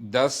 10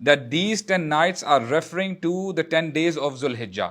that these 10 nights are referring to the 10 days of Zulhijjah।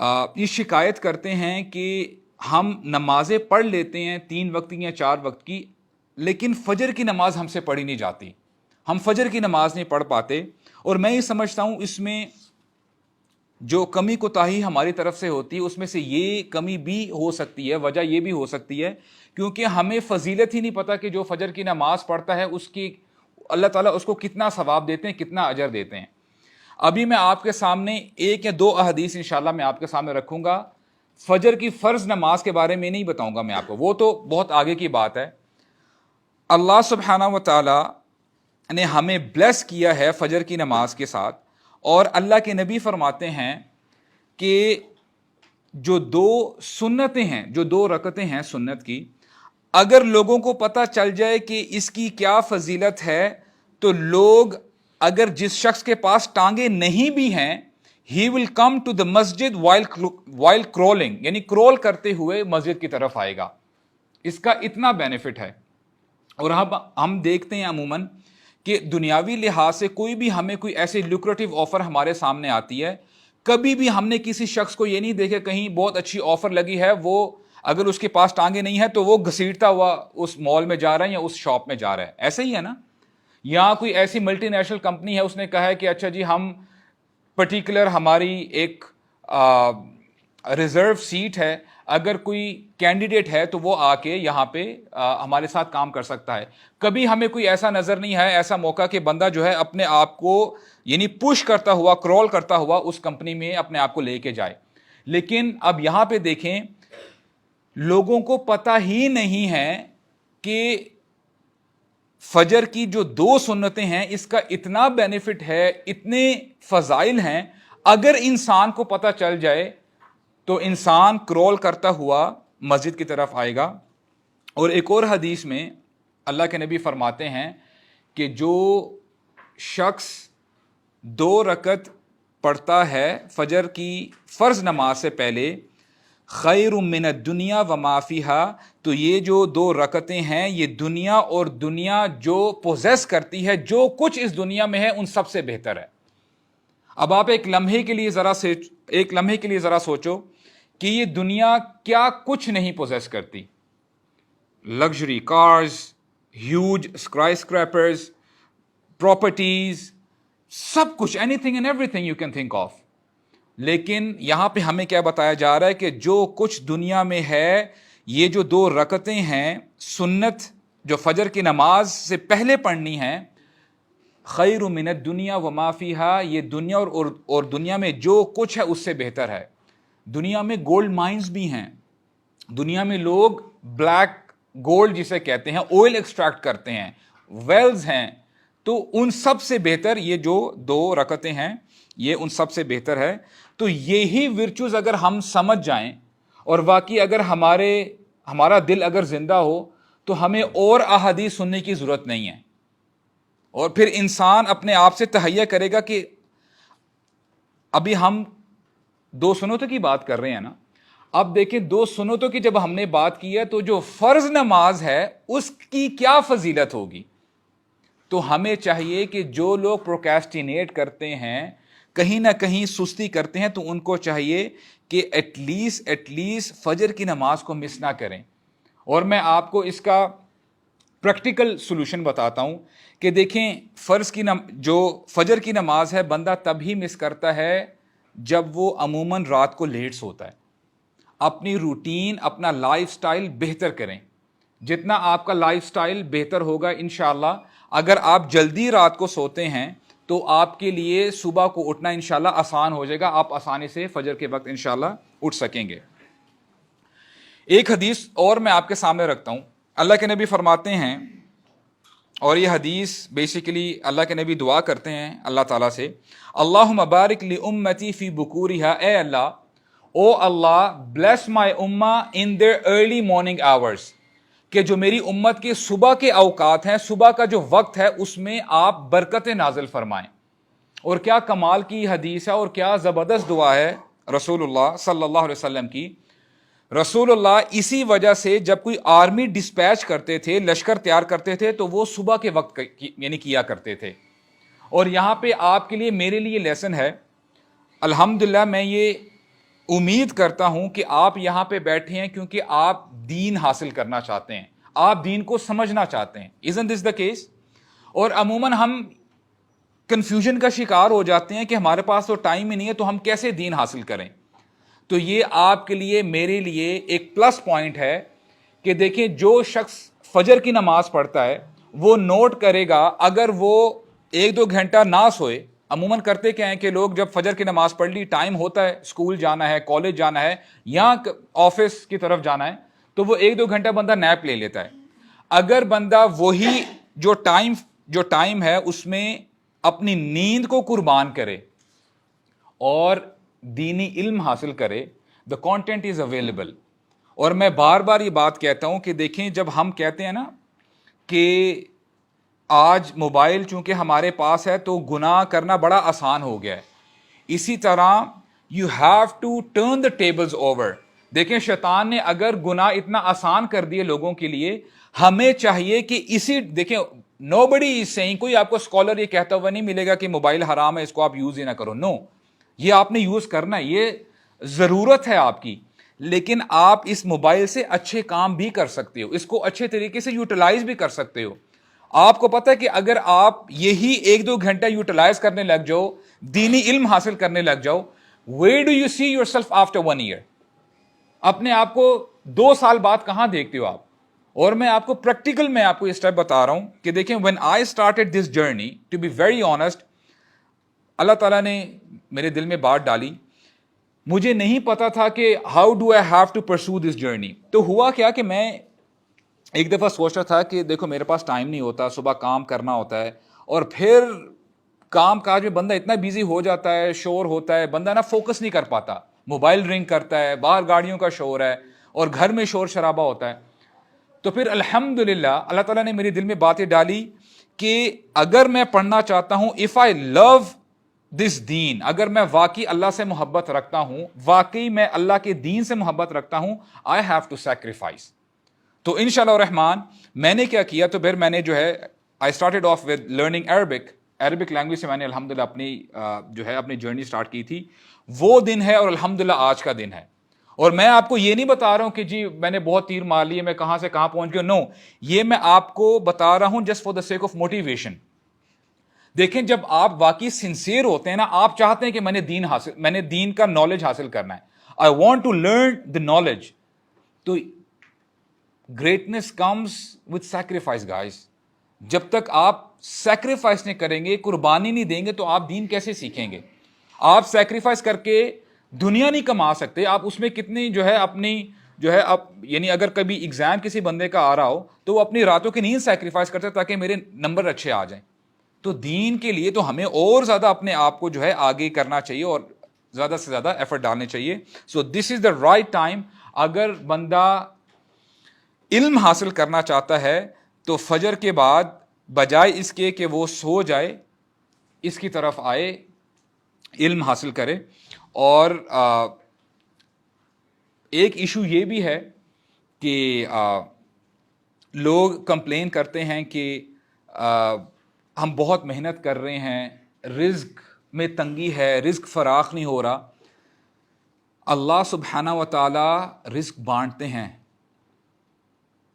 یہ شکایت کرتے ہیں کہ ہم نمازیں پڑھ لیتے ہیں 3 وقت کی یا 4 وقت کی، لیکن فجر کی نماز ہم سے پڑھی نہیں جاتی، ہم فجر کی نماز نہیں پڑھ پاتے. اور میں یہ سمجھتا ہوں اس میں جو کمی کوتاہی ہماری طرف سے ہوتی ہے اس میں سے یہ کمی بھی ہو سکتی ہے، وجہ یہ بھی ہو سکتی ہے کیونکہ ہمیں فضیلت ہی نہیں پتہ کہ جو فجر کی نماز پڑھتا ہے اس کی اللہ تعالیٰ اس کو کتنا ثواب دیتے ہیں، کتنا اجر دیتے ہیں. ابھی میں آپ کے سامنے 1 یا 2 احادیث انشاءاللہ میں آپ کے سامنے رکھوں گا. فجر کی فرض نماز کے بارے میں نہیں بتاؤں گا میں آپ کو، وہ تو بہت آگے کی بات ہے. اللہ سبحانہ و تعالی نے ہمیں بلیس کیا ہے فجر کی نماز کے ساتھ، اور اللہ کے نبی فرماتے ہیں کہ جو 2 سنتیں ہیں، جو 2 رکعتیں ہیں سنت کی، اگر لوگوں کو پتہ چل جائے کہ اس کی کیا فضیلت ہے تو لوگ، اگر جس شخص کے پاس ٹانگیں نہیں بھی ہیں، ہی ول come to the Masjid while crawling, یعنی کرول کرتے ہوئے مسجد کی طرف آئے گا. اس کا اتنا بینیفٹ ہے. اور ہم دیکھتے ہیں عموماً کہ دنیاوی لحاظ سے کوئی بھی ہمیں کوئی ایسی لوکریٹو آفر ہمارے سامنے آتی ہے، کبھی بھی ہم نے کسی شخص کو یہ نہیں دیکھا کہیں بہت اچھی آفر لگی ہے، وہ اگر اس کے پاس ٹانگیں نہیں ہیں تو وہ گھسیٹتا ہوا اس مال میں جا رہا ہے یا اس شاپ میں جا رہا ہے. ایسے ہی ہے نا؟ یا کوئی ایسی ملٹی نیشنل کمپنی ہے، اس نے کہا ہے کہ اچھا جی ہم پرٹیکولر ہماری ایک ریزرو سیٹ ہے، اگر کوئی کینڈیڈیٹ ہے تو وہ آ کے یہاں پہ ہمارے ساتھ کام کر سکتا ہے. کبھی ہمیں کوئی ایسا نظر نہیں ہے، ایسا موقع کہ بندہ جو ہے اپنے آپ کو یعنی پش کرتا ہوا، کرول کرتا ہوا اس کمپنی میں اپنے آپ کو لے کے جائے. لیکن اب یہاں پہ دیکھیں، لوگوں کو پتہ ہی نہیں ہے کہ فجر کی جو 2 سنتیں ہیں اس کا اتنا بینیفٹ ہے، اتنے فضائل ہیں. اگر انسان کو پتہ چل جائے تو انسان کرول کرتا ہوا مسجد کی طرف آئے گا. اور ایک اور حدیث میں اللہ کے نبی فرماتے ہیں کہ جو شخص 2 رکعت پڑھتا ہے فجر کی فرض نماز سے پہلے، خیر من الدنیا وما فیہا، تو یہ جو 2 رکعتیں ہیں یہ دنیا اور دنیا جو پوزیس کرتی ہے، جو کچھ اس دنیا میں ہے ان سب سے بہتر ہے. اب آپ ایک لمحے کے لیے ذرا سوچو کہ یہ دنیا کیا کچھ نہیں پوزیس کرتی. Luxury cars, huge skyscrapers, properties, سب کچھ، anything and everything you can think of. لیکن یہاں پہ ہمیں کیا بتایا جا رہا ہے کہ جو کچھ دنیا میں ہے، یہ جو 2 رکعتیں ہیں سنت جو فجر کی نماز سے پہلے پڑھنی ہیں، خیر من الدنیا وما فیہا، یہ دنیا اور دنیا میں جو کچھ ہے اس سے بہتر ہے. دنیا میں گولڈ مائنز بھی ہیں، دنیا میں لوگ بلیک گولڈ جسے کہتے ہیں آئل ایکسٹریکٹ کرتے ہیں، ویلز ہیں، تو ان سب سے بہتر یہ جو 2 رکعتیں ہیں یہ ان سب سے بہتر ہے. تو یہی ورچوز اگر ہم سمجھ جائیں اور واقعی اگر ہمارا دل اگر زندہ ہو تو ہمیں اور احادیث سننے کی ضرورت نہیں ہے. اور پھر انسان اپنے آپ سے تہیہ کرے گا کہ ابھی ہم 2 سنتوں کی بات کر رہے ہیں نا، اب دیکھیں 2 سنتوں کی جب ہم نے بات کی ہے تو جو فرض نماز ہے اس کی کیا فضیلت ہوگی. تو ہمیں چاہیے کہ جو لوگ پروکیسٹینیٹ کرتے ہیں، کہیں نہ کہیں سستی کرتے ہیں، تو ان کو چاہیے کہ ایٹ لیسٹ فجر کی نماز کو مس نہ کریں. اور میں آپ کو اس کا پریکٹیکل سولوشن بتاتا ہوں کہ دیکھیں جو فجر کی نماز ہے بندہ تب ہی مس کرتا ہے جب وہ عموماً رات کو لیٹ سوتا ہے. اپنی روٹین، اپنا لائف سٹائل بہتر کریں. جتنا آپ کا لائف سٹائل بہتر ہوگا انشاءاللہ، اگر آپ جلدی رات کو سوتے ہیں تو آپ کے لیے صبح کو اٹھنا انشاءاللہ آسان ہو جائے گا، آپ آسانی سے فجر کے وقت انشاءاللہ اٹھ سکیں گے. ایک حدیث اور میں آپ کے سامنے رکھتا ہوں. اللہ کے نبی فرماتے ہیں، اور یہ حدیث بیسیکلی اللہ کے نبی دعا کرتے ہیں اللہ تعالیٰ سے، اللہم بارک لامتی فی بکورہا، اے اللہ، او اللہ بلیس مائی امہ in their early morning hours, کہ جو میری امت کے صبح کے اوقات ہیں، صبح کا جو وقت ہے اس میں آپ برکتیں نازل فرمائیں. اور کیا کمال کی حدیث ہے اور کیا زبردست دعا ہے رسول اللہ صلی اللہ علیہ وسلم کی. رسول اللہ اسی وجہ سے جب کوئی آرمی ڈسپیچ کرتے تھے، لشکر تیار کرتے تھے، تو وہ صبح کے وقت یعنی کیا کرتے تھے. اور یہاں پہ آپ کے لیے میرے لیے لیسن ہے. الحمدللہ میں یہ امید کرتا ہوں کہ آپ یہاں پہ بیٹھے ہیں کیونکہ آپ دین حاصل کرنا چاہتے ہیں, آپ دین کو سمجھنا چاہتے ہیں. isn't this the case؟ اور عموماً ہم کنفیوژن کا شکار ہو جاتے ہیں کہ ہمارے پاس تو ٹائم ہی نہیں ہے, تو ہم کیسے دین حاصل کریں. تو یہ آپ کے لیے میرے لیے ایک پلس پوائنٹ ہے کہ دیکھیں جو شخص فجر کی نماز پڑھتا ہے وہ نوٹ کرے گا, اگر وہ 1-2 گھنٹہ نہ سوئے. عموماً کرتے کیا ہیں کہ لوگ جب فجر کی نماز پڑھ لی, ٹائم ہوتا ہے, اسکول جانا ہے, کالج جانا ہے یا آفس کی طرف جانا ہے, تو وہ 1-2 گھنٹہ بندہ نیپ لے لیتا ہے. اگر بندہ وہی جو ٹائم ہے اس میں اپنی نیند کو قربان کرے اور دینی علم حاصل کرے, the content is available. اور میں بار بار یہ بات کہتا ہوں کہ دیکھیں جب ہم کہتے ہیں نا کہ آج موبائل چونکہ ہمارے پاس ہے تو گناہ کرنا بڑا آسان ہو گیا ہے, اسی طرح you have to turn the tables over. دیکھیں شیطان نے اگر گناہ اتنا آسان کر دیے لوگوں کے لیے, ہمیں چاہیے کہ دیکھیں nobody is saying, کوئی آپ کو اسکالر یہ کہتا ہوا نہیں ملے گا کہ موبائل حرام ہے اس کو آپ یوز ہی نہ کرو. نو, یہ آپ نے یوز کرنا ہے, یہ ضرورت ہے آپ کی, لیکن آپ اس موبائل سے اچھے کام بھی کر سکتے ہو, اس کو اچھے طریقے سے یوٹیلائز بھی کر سکتے ہو. آپ کو پتہ ہے کہ اگر آپ یہی 1-2 گھنٹہ یوٹیلائز کرنے لگ جاؤ, دینی علم حاصل کرنے لگ جاؤ, where do you see yourself after 1 year؟ اپنے آپ کو 2 سال بعد کہاں دیکھتے ہو آپ؟ اور میں آپ کو پریکٹیکل میں آپ کو یہ اسٹیپ بتا رہا ہوں کہ دیکھیں when I started this journey, to be very honest, اللہ تعالیٰ نے میرے دل میں بات ڈالی, مجھے نہیں پتا تھا کہ how do I have to pursue this journey. تو ہوا کیا کہ میں ایک دفعہ سوچا تھا کہ دیکھو میرے پاس ٹائم نہیں ہوتا, صبح کام کرنا ہوتا ہے اور پھر کام کاج میں بندہ اتنا بیزی ہو جاتا ہے, شور ہوتا ہے, بندہ نا فوکس نہیں کر پاتا, موبائل رنگ کرتا ہے, باہر گاڑیوں کا شور ہے اور گھر میں شور شرابہ ہوتا ہے. تو پھر الحمدللہ اللہ تعالیٰ نے میرے دل میں باتیں ڈالی کہ اگر میں پڑھنا چاہتا ہوں, if I love دس دین, اگر میں واقعی اللہ سے محبت رکھتا ہوں, واقعی میں اللہ کے دین سے محبت رکھتا ہوں, آئی ہیو ٹو سیکریفائس. تو انشاءاللہ الرحمن میں نے کیا کیا, تو پھر میں نے جو ہے I started off with learning Arabic language سے میں نے الحمدللہ اپنی جرنی اسٹارٹ کی تھی. وہ دن ہے اور الحمدللہ آج کا دن ہے. اور میں آپ کو یہ نہیں بتا رہا ہوں کہ جی میں نے بہت تیر مار لیے, میں کہاں سے کہاں پہنچ گیا. نو, یہ میں آپ کو بتا رہا ہوں just for the sake of motivation. دیکھیں جب آپ واقعی سنسیئر ہوتے ہیں نا, آپ چاہتے ہیں کہ میں نے دین کا نالج حاصل کرنا ہے, I want to learn the knowledge. تو greatness comes with sacrifice guys. جب تک آپ سیکریفائس نہیں کریں گے, قربانی نہیں دیں گے, تو آپ دین کیسے سیکھیں گے؟ آپ سیکریفائس کر کے دنیا نہیں کما سکتے. آپ اس میں کتنی اپنی یعنی اگر کبھی ایگزام کسی بندے کا آ رہا ہو تو وہ اپنی راتوں کی نیند سیکریفائس کرتے تاکہ میرے نمبر اچھے آ جائیں. تو دین کے لیے تو ہمیں اور زیادہ اپنے آپ کو آگے کرنا چاہیے اور زیادہ سے زیادہ ایفرٹ ڈالنے چاہیے. سو this is the right time. اگر بندہ علم حاصل کرنا چاہتا ہے تو فجر کے بعد بجائے اس کے کہ وہ سو جائے, اس کی طرف آئے, علم حاصل کرے. اور ایک ایشو یہ بھی ہے کہ لوگ کمپلین کرتے ہیں کہ ہم بہت محنت کر رہے ہیں, رزق میں تنگی ہے, رزق فراخ نہیں ہو رہا. اللہ سبحانہ و تعالی رزق بانٹتے ہیں,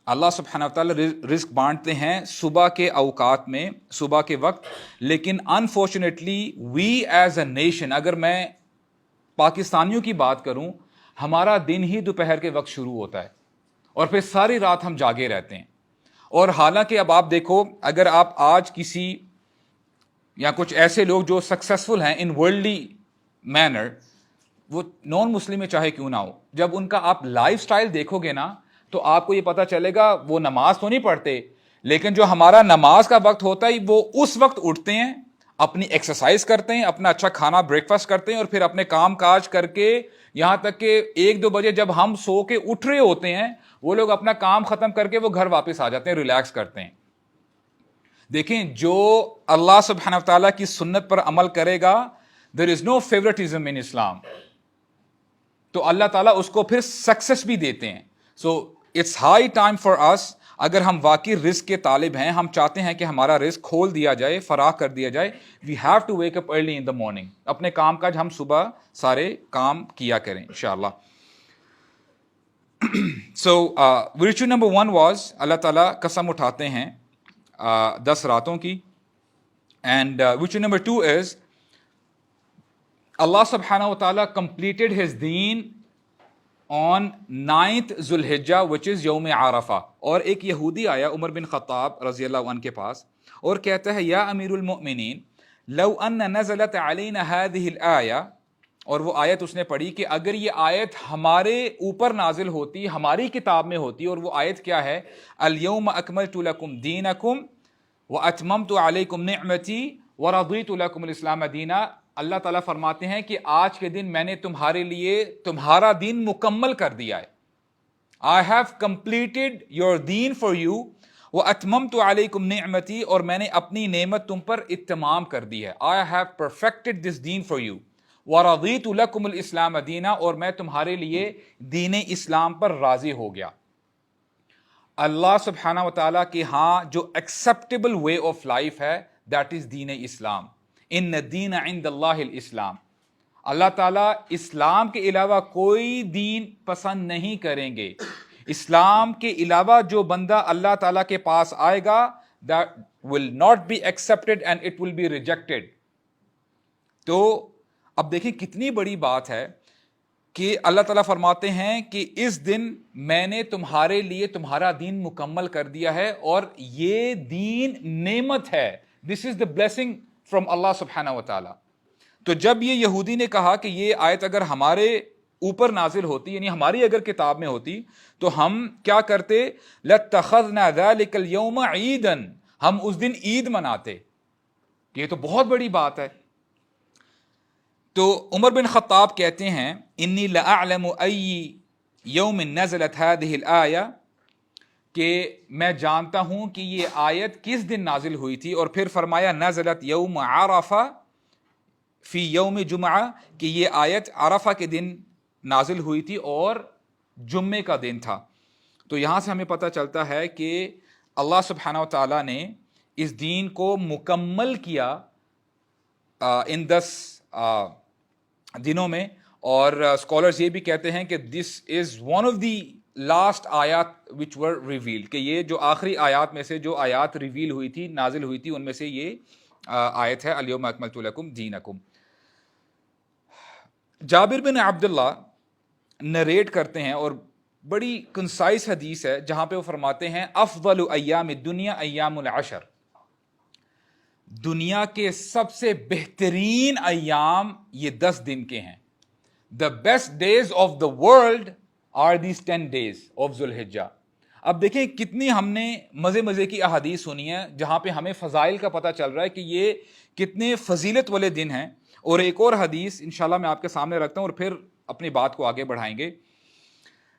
اللہ سبحانہ و تعالی رزق بانٹتے ہیں صبح کے اوقات میں, صبح کے وقت. لیکن unfortunately we as a nation, اگر میں پاکستانیوں کی بات کروں, ہمارا دن ہی دوپہر کے وقت شروع ہوتا ہے اور پھر ساری رات ہم جاگے رہتے ہیں. اور حالانکہ اب آپ دیکھو, اگر آپ آج کسی یا کچھ ایسے لوگ جو سکسیسفل ہیں ان ورلڈلی مینر, وہ نان مسلم میں چاہے کیوں نہ ہو, جب ان کا آپ لائف سٹائل دیکھو گے نا تو آپ کو یہ پتا چلے گا وہ نماز تو نہیں پڑھتے, لیکن جو ہمارا نماز کا وقت ہوتا ہے وہ اس وقت اٹھتے ہیں, اپنی ایکسرسائز کرتے ہیں, اپنا اچھا کھانا بریک فاسٹ کرتے ہیں, اور پھر اپنے کام کاج کر کے یہاں تک کہ 1-2 بجے جب ہم سو کے اٹھ رہے ہوتے ہیں, وہ لوگ اپنا کام ختم کر کے وہ گھر واپس آ جاتے ہیں, ریلیکس کرتے ہیں. دیکھیں جو اللہ سبحانہ وتعالیٰ کی سنت پر عمل کرے گا, there is no favoritism in Islam, تو اللہ تعالیٰ اس کو پھر سکسیس بھی دیتے ہیں. So it's high time for us. اگر ہم واقعی رزق کے طالب ہیں, ہم چاہتے ہیں کہ ہمارا رزق کھول دیا جائے, فراخ کر دیا جائے, we have to wake up early in the morning. اپنے کام کاج ہم صبح سارے کام کیا کریں انشاءاللہ. So virtue number 1 was اللہ تعالیٰ قسم اٹھاتے ہیں 10 راتوں کی. And virtue number 2 is Allah subhanahu wa ta'ala completed his deen on 9th Dhul Hijjah which is یوم عرفہ. اور ایک یہودی آیا عمر بن خطاب رضی اللہ عنہ کے پاس اور کہتا ہے یا امیر المؤمنین لو ان نزلت علینا هذه الآیہ, اور وہ آیت اس نے پڑھی کہ اگر یہ آیت ہمارے اوپر نازل ہوتی, ہماری کتاب میں ہوتی, اور وہ آیت کیا ہے, الیوم اکملت لکم دینکم واتممت علیکم نعمتی ورضیت لکم الاسلام دینا. اللہ تعالیٰ فرماتے ہیں کہ آج کے دن میں نے تمہارے لیے تمہارا دین مکمل کر دیا ہے. I have completed your deen for you واتممت علیکم نعمتی, اور میں نے اپنی نعمت تم پر اتمام کر دی ہے. I have perfected this deen for you وَرَضِيتُ لَكُمُ الْإِسْلَامَ دِينًا, اور میں تمہارے لیے دین اسلام پر راضی ہو گیا. اللہ سبحانہ و تعالیٰ کے ہاں جو ایکسیپٹیبل وے آف لائف ہے دیٹ از دین اسلام. ان الدین عند اللہ الاسلام. اللہ تعالیٰ اسلام کے علاوہ کوئی دین پسند نہیں کریں گے. اسلام کے علاوہ جو بندہ اللہ تعالیٰ کے پاس آئے گا that will not be accepted and it will be rejected. تو اب دیکھیں کتنی بڑی بات ہے کہ اللہ تعالیٰ فرماتے ہیں کہ اس دن میں نے تمہارے لیے تمہارا دین مکمل کر دیا ہے, اور یہ دین نعمت ہے. دس از دا بلیسنگ فرام اللہ سبحانہ و تعالیٰ. تو جب یہ یہودی نے کہا کہ یہ آیت اگر ہمارے اوپر نازل ہوتی, یعنی ہماری اگر کتاب میں ہوتی, تو ہم کیا کرتے, لَاتَّخَذْنَا ذَلِكَ الْيَوْمَ عِيدًا, ہم اس دن عید مناتے. یہ تو بہت بڑی بات ہے. تو عمر بن خطاب کہتے ہیں انی لأعلم ای یوم نزلت هذه الآیہ, کہ میں جانتا ہوں کہ یہ آیت کس دن نازل ہوئی تھی. اور پھر فرمایا نزلت یوم عرفہ فی یوم جمعہ, کہ یہ آیت عرفہ کے دن نازل ہوئی تھی اور جمعے کا دن تھا. تو یہاں سے ہمیں پتہ چلتا ہے کہ اللہ سبحانہ و تعالیٰ نے اس دین کو مکمل کیا ان 10 دنوں میں. اور اسکالرز یہ بھی کہتے ہیں کہ this is one of the last آیات وچ ور ریویلڈ, کہ یہ جو آخری آیات میں سے جو آیات ریویل ہوئی تھی, نازل ہوئی تھی, ان میں سے یہ آیت ہے الیوم اکملت لکم دینکم. جابر بن عبداللہ نریٹ کرتے ہیں, اور بڑی کنسائز حدیث ہے, جہاں پہ وہ فرماتے ہیں افضل ایام الدنیا ایام العشر, دنیا کے سب سے بہترین ایام یہ 10 دن کے ہیں. The best days of the world are these 10 days of ذوالحجہ. اب دیکھیں کتنی ہم نے مزے کی احادیث سنی ہیں جہاں پہ ہمیں فضائل کا پتہ چل رہا ہے کہ یہ کتنے فضیلت والے دن ہیں. اور ایک اور حدیث انشاءاللہ میں آپ کے سامنے رکھتا ہوں اور پھر اپنی بات کو آگے بڑھائیں گے.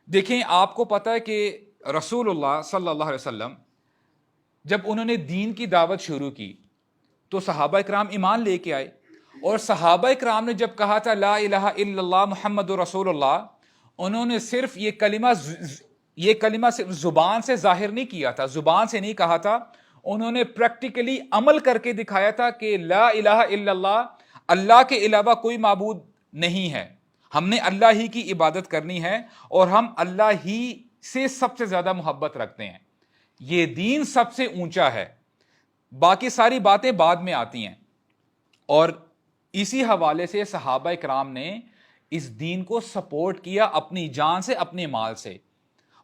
دیکھیں آپ کو پتہ ہے کہ رسول اللہ صلی اللہ علیہ وسلم جب انہوں نے دین کی دعوت شروع کی تو صحابہ اکرام ایمان لے کے آئے, اور صحابہ اکرام نے جب کہا تھا لا الہ الا اللہ محمد رسول اللہ, انہوں نے صرف یہ کلمہ صرف زبان سے ظاہر نہیں کیا تھا, زبان سے نہیں کہا تھا, انہوں نے پریکٹیکلی عمل کر کے دکھایا تھا کہ لا الہ الا اللہ, اللہ کے علاوہ کوئی معبود نہیں ہے, ہم نے اللہ ہی کی عبادت کرنی ہے, اور ہم اللہ ہی سے سب سے زیادہ محبت رکھتے ہیں. یہ دین سب سے اونچا ہے, باقی ساری باتیں بعد میں آتی ہیں. اور اسی حوالے سے صحابہ اکرام نے اس دین کو سپورٹ کیا اپنی جان سے, اپنے مال سے.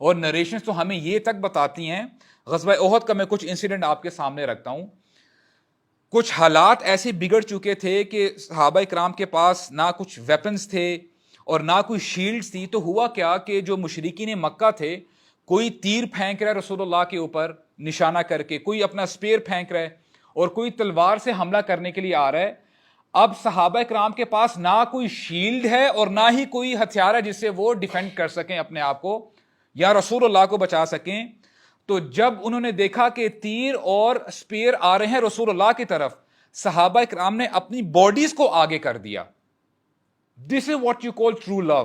اور نریشنز تو ہمیں یہ تک بتاتی ہیں, غزوہ احد کا میں کچھ انسیڈنٹ آپ کے سامنے رکھتا ہوں. کچھ حالات ایسے بگڑ چکے تھے کہ صحابہ اکرام کے پاس نہ کچھ ویپنز تھے اور نہ کوئی شیلڈز تھی. تو ہوا کیا کہ جو مشرکین مکہ تھے, کوئی تیر پھینک رہا ہے رسول اللہ کے اوپر نشانہ کر کے, کوئی اپنا اسپیئر پھینک رہا ہے, اور کوئی تلوار سے حملہ کرنے کے لیے آ رہا ہے. اب صحابہ اکرام کے پاس نہ کوئی شیلڈ ہے اور نہ ہی کوئی ہتھیار ہے جس سے وہ ڈیفینڈ کر سکیں اپنے آپ کو یا رسول اللہ کو بچا سکیں. تو جب انہوں نے دیکھا کہ تیر اور اسپیئر آ رہے ہیں رسول اللہ کی طرف, صحابہ اکرام نے اپنی باڈیز کو آگے کر دیا. This is what you call true love.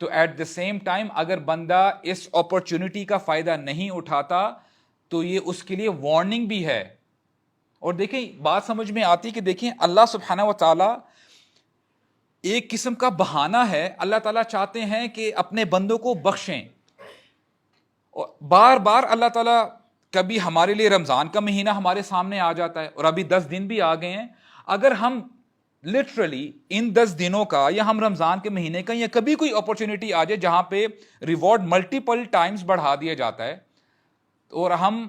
تو ایٹ دا سیم ٹائم اگر بندہ اس اپرچونٹی کا فائدہ نہیں اٹھاتا تو یہ اس کے لیے وارننگ بھی ہے. اور دیکھیں بات سمجھ میں آتی کہ دیکھیں اللہ سبحانہ و تعالی ایک قسم کا بہانہ ہے. اللہ تعالیٰ چاہتے ہیں کہ اپنے بندوں کو بخشیں. اور بار بار اللہ تعالیٰ کبھی ہمارے لیے رمضان کا مہینہ ہمارے سامنے آ جاتا ہے اور ابھی 10 دن بھی آ گئے ہیں. اگر ہم لٹرلی ان 10 دنوں کا یا ہم رمضان کے مہینے کا یا کبھی کوئی اپرچونٹی آ جائے جہاں پہ ریوارڈ ملٹیپل ٹائمز بڑھا دیا جاتا ہے اور ہم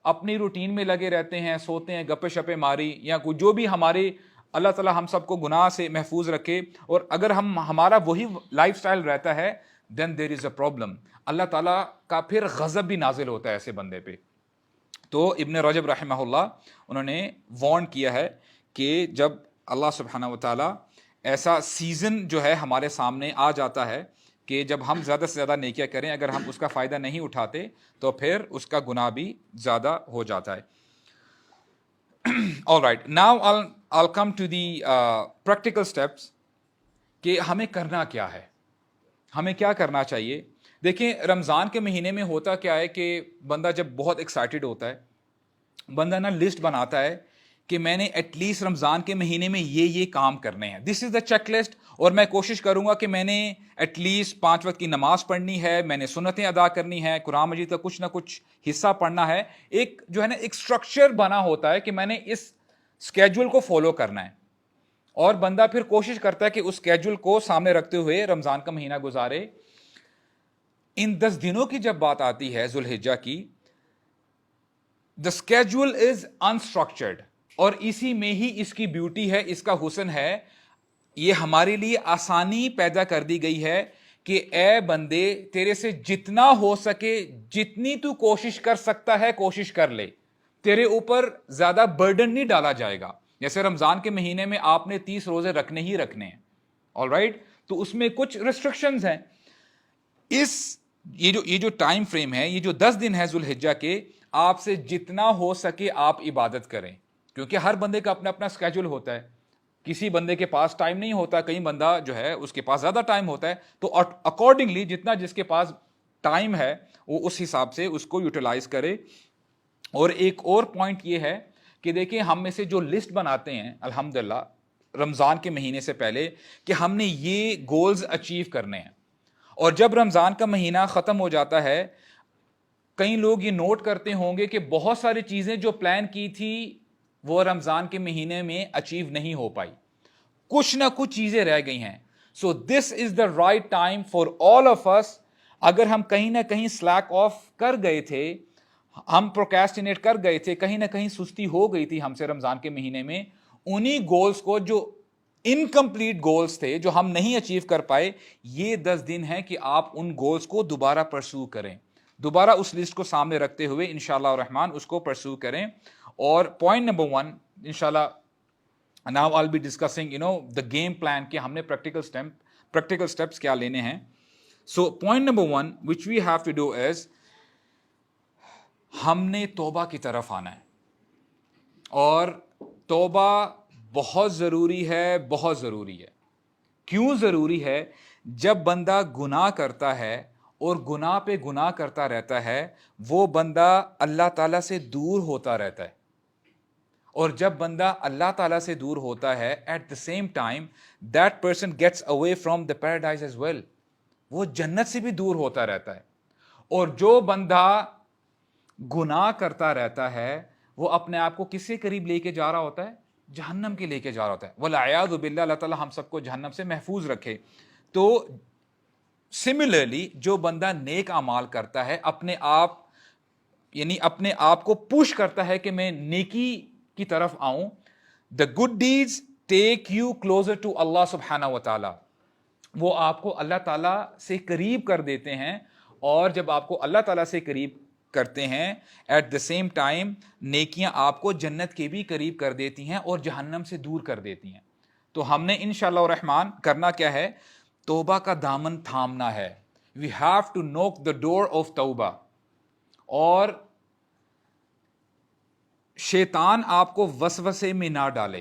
اپنی روٹین میں لگے رہتے ہیں, سوتے ہیں, گپے شپے ماری یا کوئی جو بھی ہمارے, اللہ تعالیٰ ہم سب کو گناہ سے محفوظ رکھے, اور اگر ہمارا وہی لائف سٹائل رہتا ہے then there is a problem. اللہ تعالیٰ کا پھر غضب بھی نازل ہوتا ہے ایسے بندے پہ. تو ابن رجب رحمہ اللہ انہوں نے وارن کیا ہے کہ جب اللہ سبحانہ و تعالیٰ ایسا سیزن جو ہے ہمارے سامنے آ جاتا ہے کہ جب ہم زیادہ سے زیادہ نیکیاں کریں, اگر ہم اس کا فائدہ نہیں اٹھاتے تو پھر اس کا گناہ بھی زیادہ ہو جاتا ہے. All right, now I'll come to the practical steps کہ ہمیں کرنا کیا ہے, ہمیں کیا کرنا چاہیے. دیکھیں رمضان کے مہینے میں ہوتا کیا ہے کہ بندہ جب بہت ایکسائٹیڈ ہوتا ہے, بندہ نا لسٹ بناتا ہے کہ میں نے ایٹ لیسٹ رمضان کے مہینے میں یہ کام کرنے ہیں, دس از دا چیک لسٹ, اور میں کوشش کروں گا کہ میں نے ایٹ لیسٹ 5 وقت کی نماز پڑھنی ہے, میں نے سنتیں ادا کرنی ہے, قرآن مجید کا کچھ نہ کچھ حصہ پڑھنا ہے. ایک جو ہے نا ایک اسٹرکچر بنا ہوتا ہے کہ میں نے اس اسکیجول کو فالو کرنا ہے, اور بندہ پھر کوشش کرتا ہے کہ اس اسکیجول کو سامنے رکھتے ہوئے رمضان کا مہینہ گزارے. ان 10 دنوں کی جب بات آتی ہے ذوالحجہ کی, دا اسکیجول از انسٹرکچرڈ, اور اسی میں ہی اس کی بیوٹی ہے, اس کا حسن ہے. یہ ہمارے لیے آسانی پیدا کر دی گئی ہے کہ اے بندے تیرے سے جتنا ہو سکے, جتنی تو کوشش کر سکتا ہے کوشش کر لے, تیرے اوپر زیادہ برڈن نہیں ڈالا جائے گا. جیسے رمضان کے مہینے میں آپ نے 30 روزے رکھنے ہی رکھنے ہیں, آل رائٹ, تو اس میں کچھ ریسٹرکشنز ہیں. یہ جو ٹائم فریم ہے, یہ جو 10 دن ہے ذوالحجہ کے, آپ سے جتنا ہو سکے آپ عبادت کریں, کیونکہ ہر بندے کا اپنا اپنا اسکیجول ہوتا ہے. کسی بندے کے پاس ٹائم نہیں ہوتا, کئی بندہ جو ہے اس کے پاس زیادہ ٹائم ہوتا ہے, تو اکارڈنگلی جتنا جس کے پاس ٹائم ہے وہ اس حساب سے اس کو یوٹیلائز کرے. اور ایک اور پوائنٹ یہ ہے کہ دیکھیں ہم میں سے جو لسٹ بناتے ہیں الحمدللہ رمضان کے مہینے سے پہلے کہ ہم نے یہ گولز اچیو کرنے ہیں, اور جب رمضان کا مہینہ ختم ہو جاتا ہے, کئی لوگ یہ نوٹ کرتے ہوں گے کہ بہت ساری چیزیں جو پلان کی تھی وہ رمضان کے مہینے میں اچیو نہیں ہو پائی, کچھ نہ کچھ چیزیں رہ گئی ہیں. So this is the right time for all of us. اگر ہم کہیں نہ کہیں سلیک آف کر گئے تھے, ہم پروکیسٹینیٹ کر گئے تھے, کہیں نہ کہیں سستی ہو گئی تھی ہم سے رمضان کے مہینے میں, انہی گولز کو جو انکمپلیٹ گولز تھے جو ہم نہیں اچیو کر پائے, یہ 10 دن ہیں کہ آپ ان گولز کو دوبارہ پرسو کریں, دوبارہ اس لسٹ کو سامنے رکھتے ہوئے انشاءاللہ الرحمن اس کو پرسو کریں. اور پوائنٹ نمبر 1 انشاءاللہ now I'll be discussing the game plan کہ ہم نے practical steps کیا لینے ہیں. So point number 1 which we have to do is ہم نے توبہ کی طرف آنا ہے, اور توبہ بہت ضروری ہے, بہت ضروری ہے. کیوں ضروری ہے؟ جب بندہ گناہ کرتا ہے اور گناہ پہ گناہ کرتا رہتا ہے, وہ بندہ اللہ تعالیٰ سے دور ہوتا رہتا ہے, اور جب بندہ اللہ تعالیٰ سے دور ہوتا ہے at the same time that person gets away from the paradise as well, وہ جنت سے بھی دور ہوتا رہتا ہے. اور جو بندہ گناہ کرتا رہتا ہے وہ اپنے آپ کو کس سے قریب لے کے جا رہا ہوتا ہے؟ جہنم کے لے کے جا رہا ہوتا ہے. والعیاذ باللہ, اللہ تعالیٰ ہم سب کو جہنم سے محفوظ رکھے. تو سملرلی جو بندہ نیک اعمال کرتا ہے, اپنے آپ کو پوش کرتا ہے کہ میں نیکی کی طرف آؤں, the good deeds take you closer to Allah سبحانہ و تعالی, وہ آپ کو اللہ تعالیٰ سے قریب کر دیتے ہیں. اور جب آپ کو اللہ تعالیٰ سے قریب کرتے ہیں ایٹ دا سیم ٹائم نیکیاں آپ کو جنت کے بھی قریب کر دیتی ہیں اور جہنم سے دور کر دیتی ہیں. تو ہم نے انشاءاللہ الرحمن کرنا کیا ہے؟ توبہ کا دامن تھامنا ہے. we have to knock the door of توبہ. اور شیطان آپ کو وسوسے میں نہ ڈالے.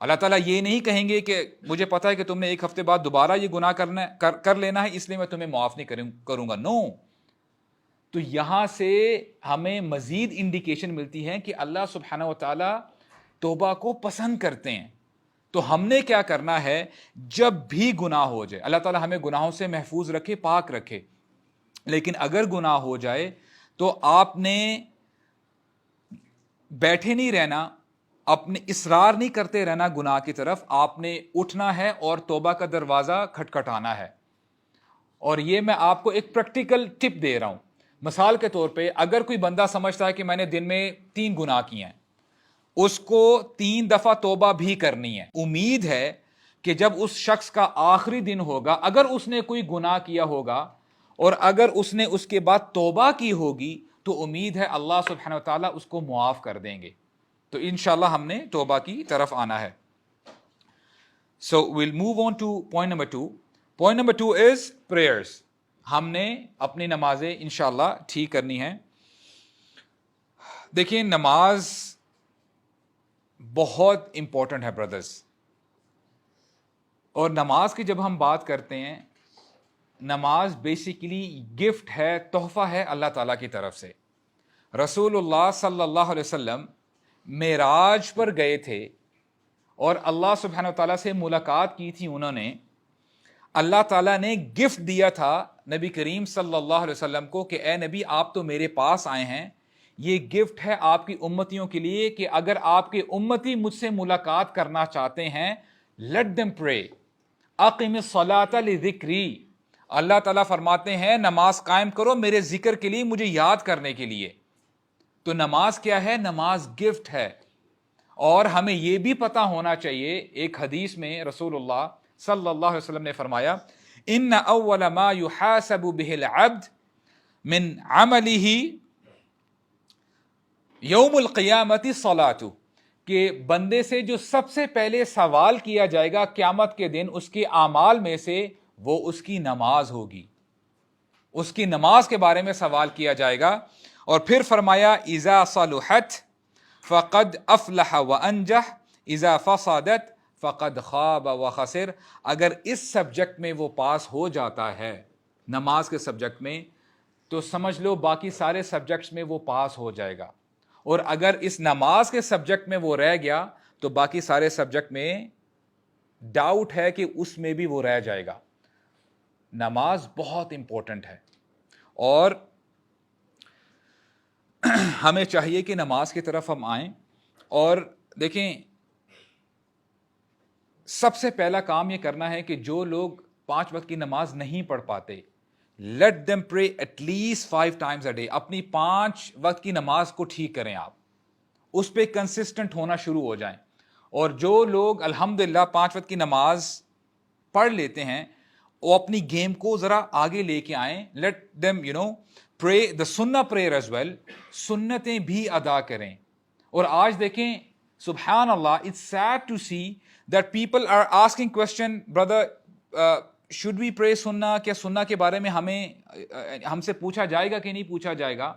اللہ تعالیٰ یہ نہیں کہیں گے کہ مجھے پتا ہے کہ تم نے ایک ہفتے بعد دوبارہ یہ گناہ کر لینا ہے اس لیے میں تمہیں معاف نہیں کروں گا. نو. تو یہاں سے ہمیں مزید انڈیکیشن ملتی ہے کہ اللہ سبحانہ و تعالیٰ توبہ کو پسند کرتے ہیں. تو ہم نے کیا کرنا ہے, جب بھی گناہ ہو جائے, اللہ تعالیٰ ہمیں گناہوں سے محفوظ رکھے, پاک رکھے, لیکن اگر گناہ ہو جائے تو آپ نے بیٹھے نہیں رہنا, اپنے اصرار نہیں کرتے رہنا گناہ کی طرف, آپ نے اٹھنا ہے اور توبہ کا دروازہ کھٹکھٹانا ہے. اور یہ میں آپ کو ایک پریکٹیکل ٹپ دے رہا ہوں. مثال کے طور پہ اگر کوئی بندہ سمجھتا ہے کہ میں نے دن میں 3 گناہ کیے ہیں, اس کو 3 دفعہ توبہ بھی کرنی ہے. امید ہے کہ جب اس شخص کا آخری دن ہوگا, اگر اس نے کوئی گناہ کیا ہوگا اور اگر اس نے اس کے بعد توبہ کی ہوگی, تو امید ہے اللہ سبحانہ وتعالی اس کو معاف کر دیں گے. تو انشاءاللہ ہم نے توبہ کی طرف آنا ہے. So we'll move on to point number 2. Point number 2 is prayers. ہم نے اپنی نمازیں انشاءاللہ ٹھیک کرنی ہیں. دیکھیں, نماز بہت امپورٹنٹ ہے برادرز, اور نماز کی جب ہم بات کرتے ہیں, نماز بیسیکلی گفٹ ہے, تحفہ ہے اللہ تعالیٰ کی طرف سے. رسول اللہ صلی اللہ علیہ وسلم معراج پر گئے تھے اور اللہ سبحانہ وتعالیٰ سے ملاقات کی تھی انہوں نے. اللہ تعالیٰ نے گفٹ دیا تھا نبی کریم صلی اللہ علیہ وسلم کو کہ اے نبی, آپ تو میرے پاس آئے ہیں, یہ گفٹ ہے آپ کی امتیوں کے لیے کہ اگر آپ کے امتی مجھ سے ملاقات کرنا چاہتے ہیں, let them pray. اقم الصلاۃ لذکری. اللہ تعالیٰ فرماتے ہیں نماز قائم کرو میرے ذکر کے لیے, مجھے یاد کرنے کے لیے. تو نماز کیا ہے؟ نماز گفٹ ہے. اور ہمیں یہ بھی پتا ہونا چاہیے, ایک حدیث میں رسول اللہ صلی اللہ علیہ وسلم نے فرمایا, ان اول ما يحاسب به العبد من عمله یوم القیامت الصلاۃ, کہ بندے سے جو سب سے پہلے سوال کیا جائے گا قیامت کے دن اس کے اعمال میں سے, وہ اس کی نماز ہوگی. اس کی نماز کے بارے میں سوال کیا جائے گا. اور پھر فرمایا اذا صلحت فقد افلح وانجح اذا فسدت فقد خاب وخسر. اگر اس سبجیکٹ میں وہ پاس ہو جاتا ہے, نماز کے سبجیکٹ میں, تو سمجھ لو باقی سارے سبجیکٹس میں وہ پاس ہو جائے گا. اور اگر اس نماز کے سبجیکٹ میں وہ رہ گیا تو باقی سارے سبجیکٹ میں ڈاؤٹ ہے کہ اس میں بھی وہ رہ جائے گا. نماز بہت امپورٹنٹ ہے, اور ہمیں چاہیے کہ نماز کی طرف ہم آئیں. اور دیکھیں, سب سے پہلا کام یہ کرنا ہے کہ جو لوگ 5 وقت کی نماز نہیں پڑھ پاتے, let them pray at least 5 times a day. اپنی 5 وقت کی نماز کو ٹھیک کریں, آپ اس پہ کنسسٹنٹ ہونا شروع ہو جائیں. اور جو لوگ الحمدللہ 5 وقت کی نماز پڑھ لیتے ہیں, وہ اپنی گیم کو ذرا آگے لے کے آئیں. let them pray the sunnah prayer as well. سنتیں بھی ادا کریں. اور آج دیکھیں سبحان اللہ, it's sad to see that people are asking question, brother, should we pray sunnah? کیا سنہ کے بارے میں ہم سے پوچھا جائے گا کہ نہیں پوچھا جائے گا؟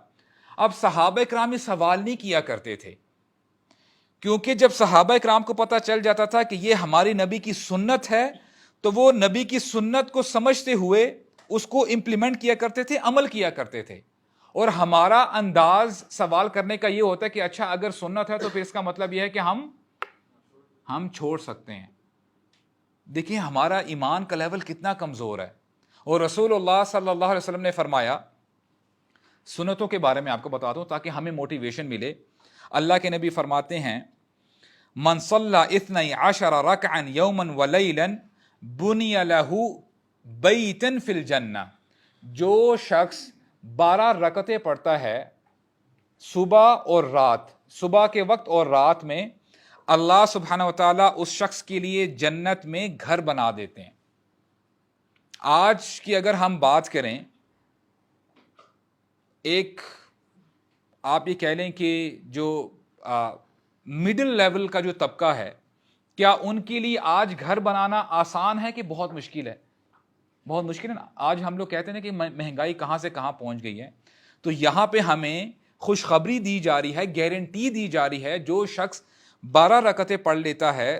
اب صحابہ کرام یہ سوال نہیں کیا کرتے تھے, کیونکہ جب صحابہ کرام کو پتہ چل جاتا تھا کہ یہ ہماری نبی کی سنت ہے, تو وہ نبی کی سنت کو سمجھتے ہوئے اس کو امپلیمنٹ کیا کرتے تھے, عمل کیا کرتے تھے. اور ہمارا انداز سوال کرنے کا یہ ہوتا ہے کہ اچھا اگر سنت ہے تو پھر اس کا مطلب یہ ہے کہ ہم چھوڑ سکتے ہیں. دیکھیں ہمارا ایمان کا لیول کتنا کمزور ہے. اور رسول اللہ صلی اللہ علیہ وسلم نے فرمایا, سنتوں کے بارے میں آپ کو بتا دوں تاکہ ہمیں موٹیویشن ملے. اللہ کے نبی فرماتے ہیں, من صلی 12 رکعا یوما ولیلا بنی لہ بیتا فی الجنہ. جو شخص 12 رکعتیں پڑھتا ہے صبح اور رات, صبح کے وقت اور رات میں, اللہ سبحانہ وتعالیٰ اس شخص کے لیے جنت میں گھر بنا دیتے ہیں. آج کی اگر ہم بات کریں, ایک آپ یہ کہہ لیں کہ جو مڈل لیول کا جو طبقہ ہے, کیا ان کے لیے آج گھر بنانا آسان ہے کہ بہت مشکل ہے؟ بہت مشکل ہے نا. آج ہم لوگ کہتے ہیں کہ مہنگائی کہاں سے کہاں پہنچ گئی ہے. تو یہاں پہ ہمیں خوشخبری دی جا رہی ہے, گارنٹی دی جا رہی ہے, جو شخص 12 رکعتیں پڑھ لیتا ہے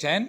10,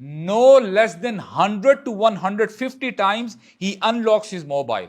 no less than 100 to 150 times he unlocks his mobile.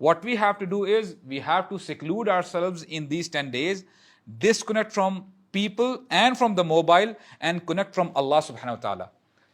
what we have to do is we have to seclude ourselves in these 10 days, disconnect from people and from the mobile, and connect from Allah subhanahu wa ta'ala.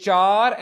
4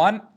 1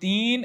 3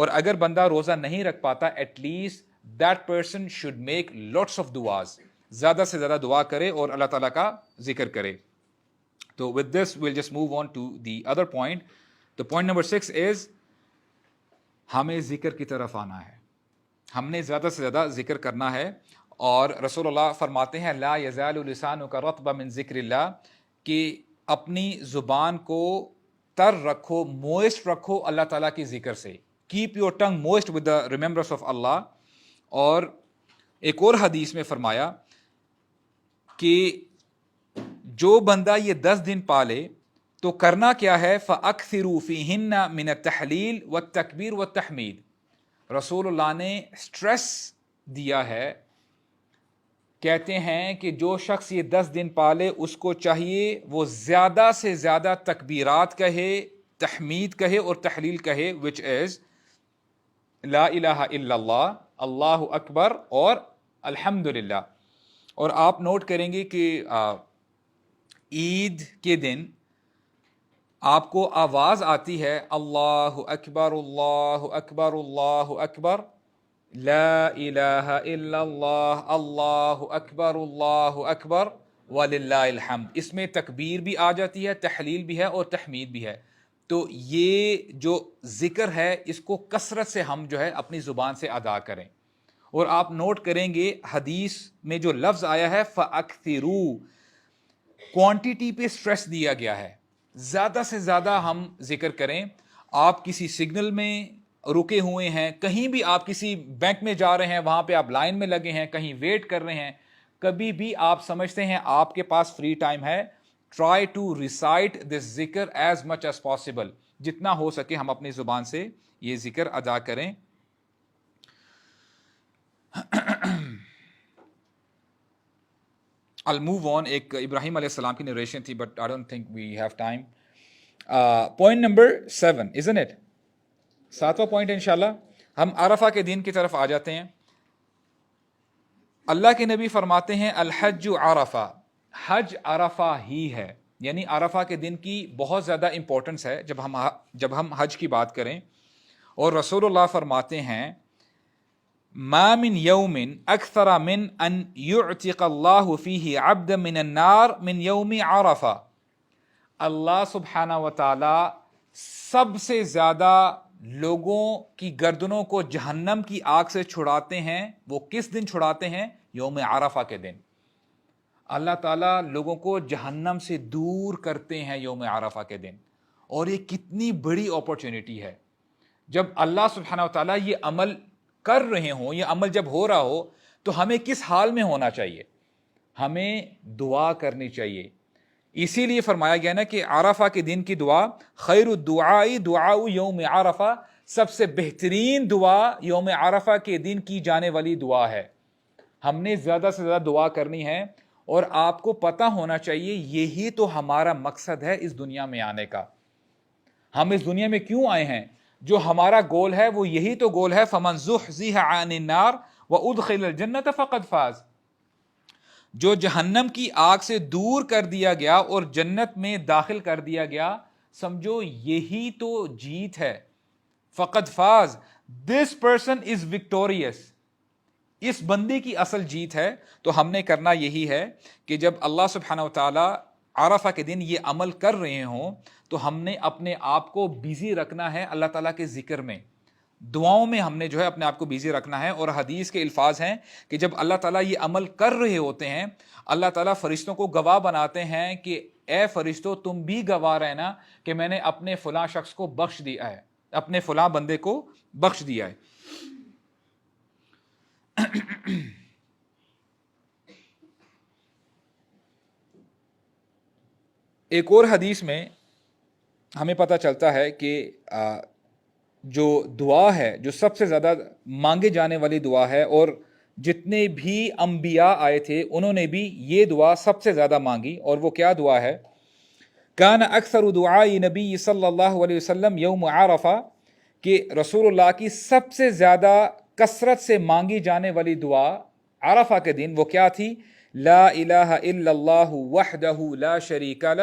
اور اگر بندہ روزہ نہیں رکھ پاتا at least that person should make lots of دعاز، زیادہ سے زیادہ دعا کرے اور اللہ تعالیٰ کا ذکر کرے. تو with this well just move on to the other point. تو پوائنٹ نمبر 6 از ہمیں ذکر کی طرف آنا ہے، ہم نے زیادہ سے زیادہ ذکر کرنا ہے. اور رسول اللہ فرماتے ہیں لا یزال لسانک رطبا من ذکر اللہ، کہ اپنی زبان کو تر رکھو، موئسٹ رکھو اللہ تعالیٰ کی ذکر سے. Keep your tongue moist with the remembrance of Allah. اور ایک اور حدیث میں فرمایا کہ جو بندہ یہ 10 دن پالے تو کرنا کیا ہے، فَأَكْثِرُوا فِيهِنَّ مِنَ التَّحْلِيلِ وَالتَّكْبِيرِ وَالتَّحْمِيدِ. رسول اللہ نے سٹریس دیا ہے، کہتے ہیں کہ جو شخص یہ 10 دن پالے اس کو چاہیے وہ زیادہ سے زیادہ تکبیرات کہے، تحمید کہے اور تحلیل کہے، which is لا الہ الا اللہ، اللہ اکبر اور الحمدللہ. اور آپ نوٹ کریں گے کہ عید کے دن آپ کو آواز آتی ہے اللہ اکبر اللہ اکبر اللہ اکبر، لا الہ الا اللہ اللہ اکبر وللہ الحمد. اس میں تکبیر بھی آ جاتی ہے، تحلیل بھی ہے اور تحمید بھی ہے. تو یہ جو ذکر ہے اس کو کثرت سے ہم جو ہے اپنی زبان سے ادا کریں. اور آپ نوٹ کریں گے حدیث میں جو لفظ آیا ہے فَأَكْثِرُوا، کوانٹیٹی پہ سٹریس دیا گیا ہے، زیادہ سے زیادہ ہم ذکر کریں. آپ کسی سگنل میں رکے ہوئے ہیں، کہیں بھی آپ کسی بینک میں جا رہے ہیں، وہاں پہ آپ لائن میں لگے ہیں، کہیں ویٹ کر رہے ہیں، کبھی بھی آپ سمجھتے ہیں آپ کے پاس فری ٹائم ہے، ٹرائی ٹو ریسائٹ دس ذکر ایز مچ ایز پاسبل. جتنا ہو سکے ہم اپنی زبان سے یہ ذکر ادا کریں. I'll move on. ایک ابراہیم علیہ السلام کی نریشن تھی but I don't think we have time. Point number 7 isn't it؟ 7واں point انشاءاللہ ہم عرفہ کے دن کی طرف آ جاتے ہیں. اللہ کے نبی فرماتے ہیں الحج عرفہ، حج عرفہ ہی ہے. یعنی عرفہ کے دن کی بہت زیادہ امپورٹنس ہے جب ہم حج کی بات کریں. اور رسول اللہ فرماتے ہیں ما من یوم اکثر من ان یعتق اللہ فیہ عبد من النار من یوم عرفہ. اللہ سبحانہ و تعالی سب سے زیادہ لوگوں کی گردنوں کو جہنم کی آگ سے چھڑاتے ہیں. وہ کس دن چھڑاتے ہیں؟ یوم عرفہ کے دن. اللہ تعالیٰ لوگوں کو جہنم سے دور کرتے ہیں یوم عرفہ کے دن. اور یہ کتنی بڑی اپرچونٹی ہے. جب اللہ سبحانہ و تعالیٰ یہ عمل کر رہے ہوں، یہ عمل جب ہو رہا ہو تو ہمیں کس حال میں ہونا چاہیے؟ ہمیں دعا کرنی چاہیے. اسی لیے فرمایا گیا نا کہ عرفہ کے دن کی دعا خیر الدعاء دعاء یوم عرفہ، سب سے بہترین دعا یوم عرفہ کے دن کی جانے والی دعا ہے. ہم نے زیادہ سے زیادہ دعا کرنی ہے. اور آپ کو پتہ ہونا چاہیے یہی تو ہمارا مقصد ہے اس دنیا میں آنے کا. ہم اس دنیا میں کیوں آئے ہیں؟ جو ہمارا گول ہے وہ یہی تو گول ہے فمن زحزح عن النار وادخل الجنۃ فقد فاز. جو جہنم کی آگ سے دور کر دیا گیا اور جنت میں داخل کر دیا گیا، سمجھو یہی تو جیت ہے. فقد فاز، دس پرسن از وکٹوریس. اس بندے کی اصل جیت ہے. تو ہم نے کرنا یہی ہے کہ جب اللہ سبحانہ و تعالی عرفہ کے دن یہ عمل کر رہے ہوں تو ہم نے اپنے آپ کو بیزی رکھنا ہے اللہ تعالیٰ کے ذکر میں، دعاؤں میں ہم نے جو ہے اپنے آپ کو بیزی رکھنا ہے. اور حدیث کے الفاظ ہیں کہ جب اللہ تعالیٰ یہ عمل کر رہے ہوتے ہیں اللہ تعالیٰ فرشتوں کو گواہ بناتے ہیں کہ اے فرشتوں تم بھی گواہ رہنا کہ میں نے اپنے فلاں شخص کو بخش دیا ہے، اپنے فلاں بندے کو بخش دیا ہے. ایک اور حدیث میں ہمیں پتہ چلتا ہے کہ جو دعا ہے جو سب سے زیادہ مانگے جانے والی دعا ہے، اور جتنے بھی انبیاء آئے تھے انہوں نے بھی یہ دعا سب سے زیادہ مانگی. اور وہ کیا دعا ہے؟ کان اکثر دعاء نبی صلی اللہ علیہ وسلم یوم عرفہ، کہ رسول اللہ کی سب سے زیادہ کثرت سے مانگی جانے والی دعا عرفہ کے دن وہ کیا تھی؟ لا الہ الا اللہ وحدہ لا شریک لہ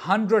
100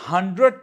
100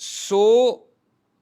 100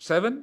7,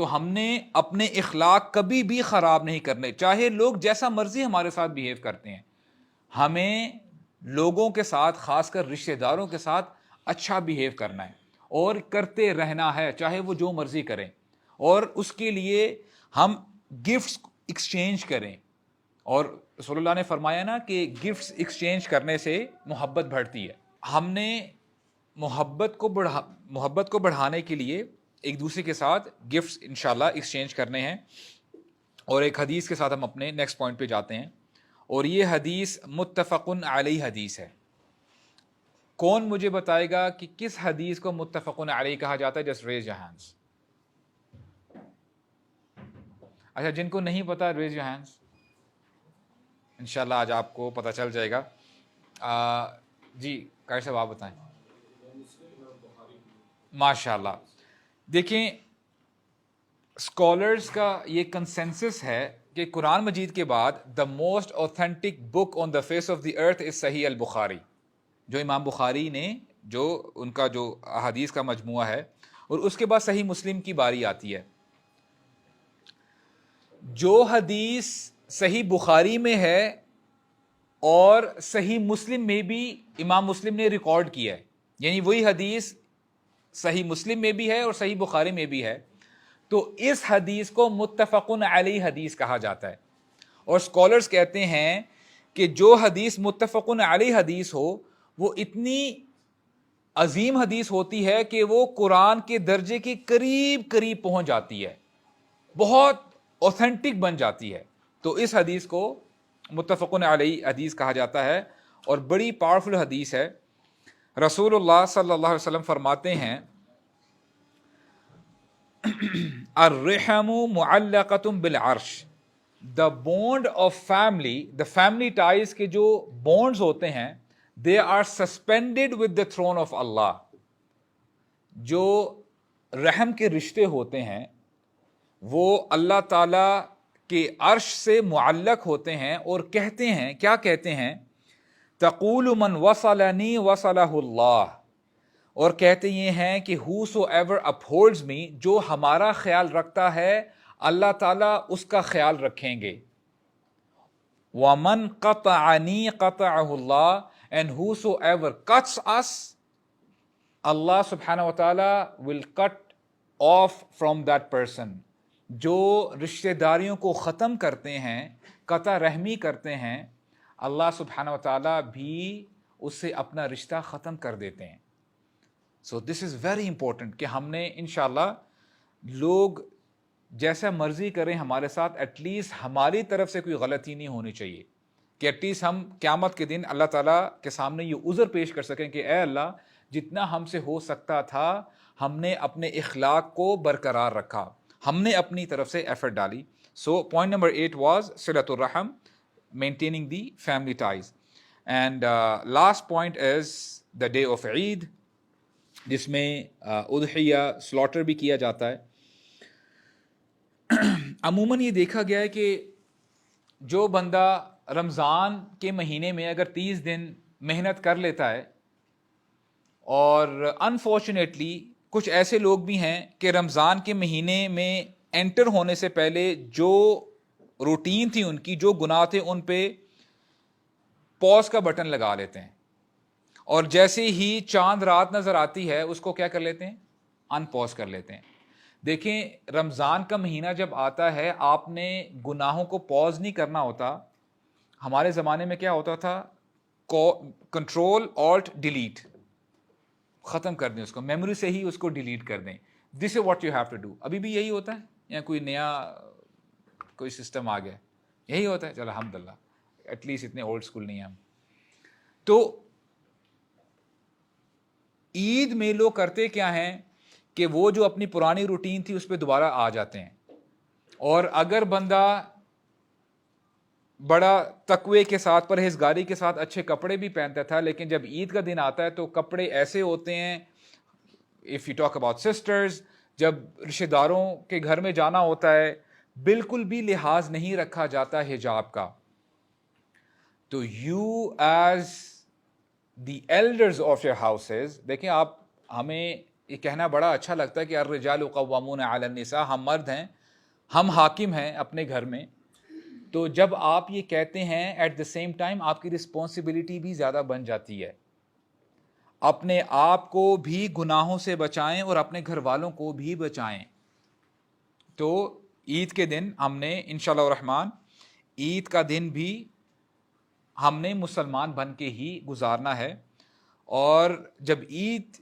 تو ہم نے اپنے اخلاق کبھی بھی خراب نہیں کرنے، چاہے لوگ جیسا مرضی ہمارے ساتھ بیہیو کرتے ہیں. ہمیں لوگوں کے ساتھ، خاص کر رشتہ داروں کے ساتھ اچھا بیہیو کرنا ہے اور کرتے رہنا ہے، چاہے وہ جو مرضی کریں. اور اس کے لیے ہم گفٹس ایکسچینج کریں. اور رسول اللہ نے فرمایا نا کہ گفٹس ایکسچینج کرنے سے محبت بڑھتی ہے. ہم نے محبت کو بڑھانے کے لیے ایک دوسرے کے ساتھ گفٹس انشاءاللہ ایکسچینج کرنے ہیں. اور ایک حدیث کے ساتھ ہم اپنے نیکسٹ پوائنٹ پہ جاتے ہیں، اور یہ حدیث متفقن علیہ حدیث ہے. کون مجھے بتائے گا کہ کس حدیث کو متفقن علیہ کہا جاتا ہے؟ Just raise your hands. اچھا، جن کو نہیں پتا ریز یور ہینڈز. انشاءاللہ آج آپ کو پتہ چل جائے گا. جی قاری صاحب آپ بتائیں. ماشاءاللہ. دیکھیں، اسکالرز کا یہ کنسنسس ہے کہ قرآن مجید کے بعد the most authentic book on the face of the earth is صحیح البخاری، جو امام بخاری نے، جو ان کا جو احادیث کا مجموعہ ہے، اور اس کے بعد صحیح مسلم کی باری آتی ہے. جو حدیث صحیح بخاری میں ہے اور صحیح مسلم میں بھی امام مسلم نے ریکارڈ کیا ہے، یعنی وہی حدیث صحیح مسلم میں بھی ہے اور صحیح بخاری میں بھی ہے، تو اس حدیث کو متفقن علیہ حدیث کہا جاتا ہے. اور اسکالرز کہتے ہیں کہ جو حدیث متفقن علیہ حدیث ہو وہ اتنی عظیم حدیث ہوتی ہے کہ وہ قرآن کے درجے کے قریب قریب پہنچ جاتی ہے، بہت اوتھینٹک بن جاتی ہے. تو اس حدیث کو متفقن علیہ حدیث کہا جاتا ہے، اور بڑی پاورفل حدیث ہے. رسول اللہ صلی اللہ علیہ وسلم فرماتے ہیں الرحم معلقۃ بالعرش، the bond of family, the family ties کے جو بونڈز ہوتے ہیں، they are suspended with the throne of Allah. جو رحم کے رشتے ہوتے ہیں وہ اللہ تعالی کے عرش سے معلق ہوتے ہیں، اور کہتے ہیں، کیا کہتے ہیں؟ تقول من وصلنی وصلہ اللہ، اور کہتے یہ ہیں کہ whosoever upholds me، جو ہمارا خیال رکھتا ہے اللہ تعالیٰ اس کا خیال رکھیں گے. وَمَنْ قَطَعَنِي قَطَعَهُ اللَّهُ، and whosoever cuts us، Allah subhanahu wa ta'ala will cut off from that person. جو رشتہ داریوں کو ختم کرتے ہیں، قطع رحمی کرتے ہیں، اللہ سبحانہ و تعالیٰ بھی اس سے اپنا رشتہ ختم کر دیتے ہیں. So this is very important کہ ہم نے انشاءاللہ، لوگ جیسا مرضی کریں ہمارے ساتھ، ایٹ لیسٹ ہماری طرف سے کوئی غلطی نہیں ہونی چاہیے، کہ ایٹ لیسٹ ہم قیامت کے دن اللہ تعالیٰ کے سامنے یہ عذر پیش کر سکیں کہ اے اللہ، جتنا ہم سے ہو سکتا تھا ہم نے اپنے اخلاق کو برقرار رکھا، ہم نے اپنی طرف سے ایفرٹ ڈالی. سو پوائنٹ نمبر 8 واز صلۃ الرحم، maintaining the family ties. And last point is the day of Eid، جس میں اضحیہ سلاٹر بھی کیا جاتا ہے. عموماً یہ دیکھا گیا ہے کہ جو بندہ رمضان کے مہینے میں اگر 30 دن محنت کر لیتا ہے، اور انفارچونیٹلی کچھ ایسے لوگ بھی ہیں کہ رمضان کے مہینے میں انٹر ہونے سے پہلے جو روٹین تھی ان کی، جو گناہ تھے، ان پہ پوز کا بٹن لگا لیتے ہیں، اور جیسے ہی چاند رات نظر آتی ہے اس کو کیا کر لیتے ہیں؟ ان پوز کر لیتے ہیں. دیکھیں، رمضان کا مہینہ جب آتا ہے آپ نے گناہوں کو پوز نہیں کرنا ہوتا. ہمارے زمانے میں کیا ہوتا تھا؟ کنٹرول آلٹ ڈیلیٹ، ختم کر دیں اس کو، میموری سے ہی اس کو ڈیلیٹ کر دیں. This is what you have to do. ابھی بھی یہی ہوتا ہے یا کوئی نیا کوئی سسٹم آ گیا؟ یہی ہوتا ہے. چلو الحمدللہ، ایٹ لیسٹ اتنے اولڈ اسکول نہیں ہیں ہم. تو عید میں لوگ کرتے کیا ہیں کہ وہ جو اپنی پرانی روٹین تھی اس پہ دوبارہ آ جاتے ہیں. اور اگر بندہ بڑا تقوی کے ساتھ، پرہیزگاری کے ساتھ اچھے کپڑے بھی پہنتا تھا، لیکن جب عید کا دن آتا ہے تو کپڑے ایسے ہوتے ہیں، if you talk about sisters, جب رشتہ داروں کے گھر میں جانا ہوتا ہے بالکل بھی لحاظ نہیں رکھا جاتا حجاب کا. تو you as the elders of your houses, دیکھیں آپ ہمیں یہ کہنا بڑا اچھا لگتا ہے کہ الرجال قوامون علی النساء، ہم مرد ہیں، ہم حاکم ہیں اپنے گھر میں. تو جب آپ یہ کہتے ہیں ایٹ دا سیم ٹائم آپ کی رسپانسبلٹی بھی زیادہ بن جاتی ہے. اپنے آپ کو بھی گناہوں سے بچائیں اور اپنے گھر والوں کو بھی بچائیں. تو عید کے دن ہم نے انشاءاللہ الرحمن عید کا دن بھی ہم نے مسلمان بن کے ہی گزارنا ہے. اور جب عید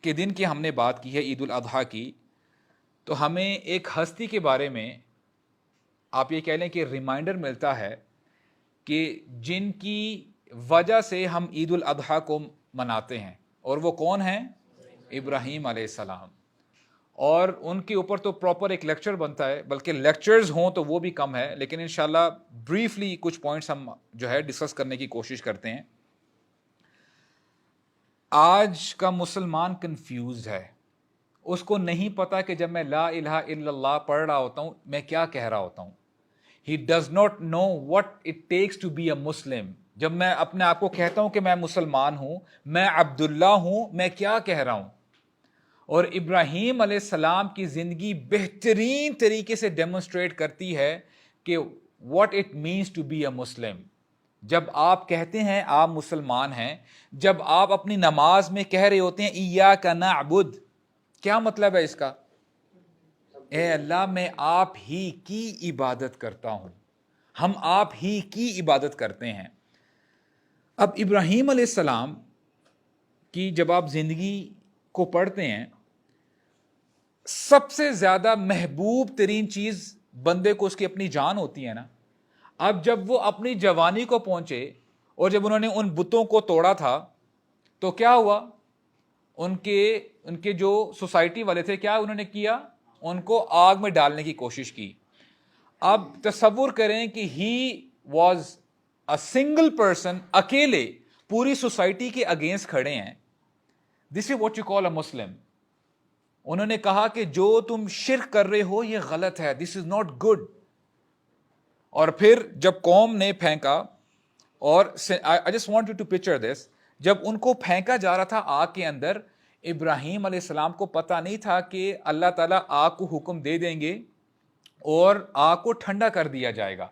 کے دن کی ہم نے بات کی ہے، عید الاضحیٰ کی، تو ہمیں ایک ہستی کے بارے میں آپ یہ کہہ لیں کہ ریمائنڈر ملتا ہے کہ جن کی وجہ سے ہم عید الاضحیٰ کو مناتے ہیں، اور وہ کون ہیں؟ ابراہیم علیہ السلام. اور ان کے اوپر تو پراپر ایک لیکچر بنتا ہے، بلکہ لیکچرز ہوں تو وہ بھی کم ہے، لیکن انشاءاللہ بریفلی کچھ پوائنٹس ہم جو ہے ڈسکس کرنے کی کوشش کرتے ہیں. آج کا مسلمان کنفیوزڈ ہے، اس کو نہیں پتا کہ جب میں لا الہ الا اللہ پڑھ رہا ہوتا ہوں میں کیا کہہ رہا ہوتا ہوں. He does not know what it takes to be a Muslim. جب میں اپنے آپ کو کہتا ہوں کہ میں مسلمان ہوں، میں عبداللہ ہوں، میں کیا کہہ رہا ہوں. اور ابراہیم علیہ السلام کی زندگی بہترین طریقے سے ڈیمونسٹریٹ کرتی ہے کہ what it means to be a Muslim. جب آپ کہتے ہیں آپ مسلمان ہیں، جب آپ اپنی نماز میں کہہ رہے ہوتے ہیں ایاک نعبد، کیا مطلب ہے اس کا؟ اے اللہ میں آپ ہی کی عبادت کرتا ہوں، ہم آپ ہی کی عبادت کرتے ہیں. اب ابراہیم علیہ السلام کی جب آپ زندگی کو پڑھتے ہیں، سب سے زیادہ محبوب ترین چیز بندے کو اس کی اپنی جان ہوتی ہے نا. اب جب وہ اپنی جوانی کو پہنچے اور جب انہوں نے ان بتوں کو توڑا تھا تو کیا ہوا؟ ان کے جو سوسائٹی والے تھے کیا انہوں نے کیا؟ ان کو آگ میں ڈالنے کی کوشش کی. اب تصور کریں کہ he was a single person, اکیلے پوری سوسائٹی کے اگینسٹ کھڑے ہیں. دس از واٹ یو کال اے مسلم. انہوں نے کہا کہ جو تم شرک کر رہے ہو یہ غلط ہے، دس از ناٹ گڈ. اور پھر جب قوم نے پھینکا، اور I just want you to picture this، جب ان کو پھینکا جا رہا تھا آگ کے اندر، ابراہیم علیہ السلام کو پتا نہیں تھا کہ اللہ تعالیٰ آگ کو حکم دے دیں گے اور آگ کو ٹھنڈا کر دیا جائے گا.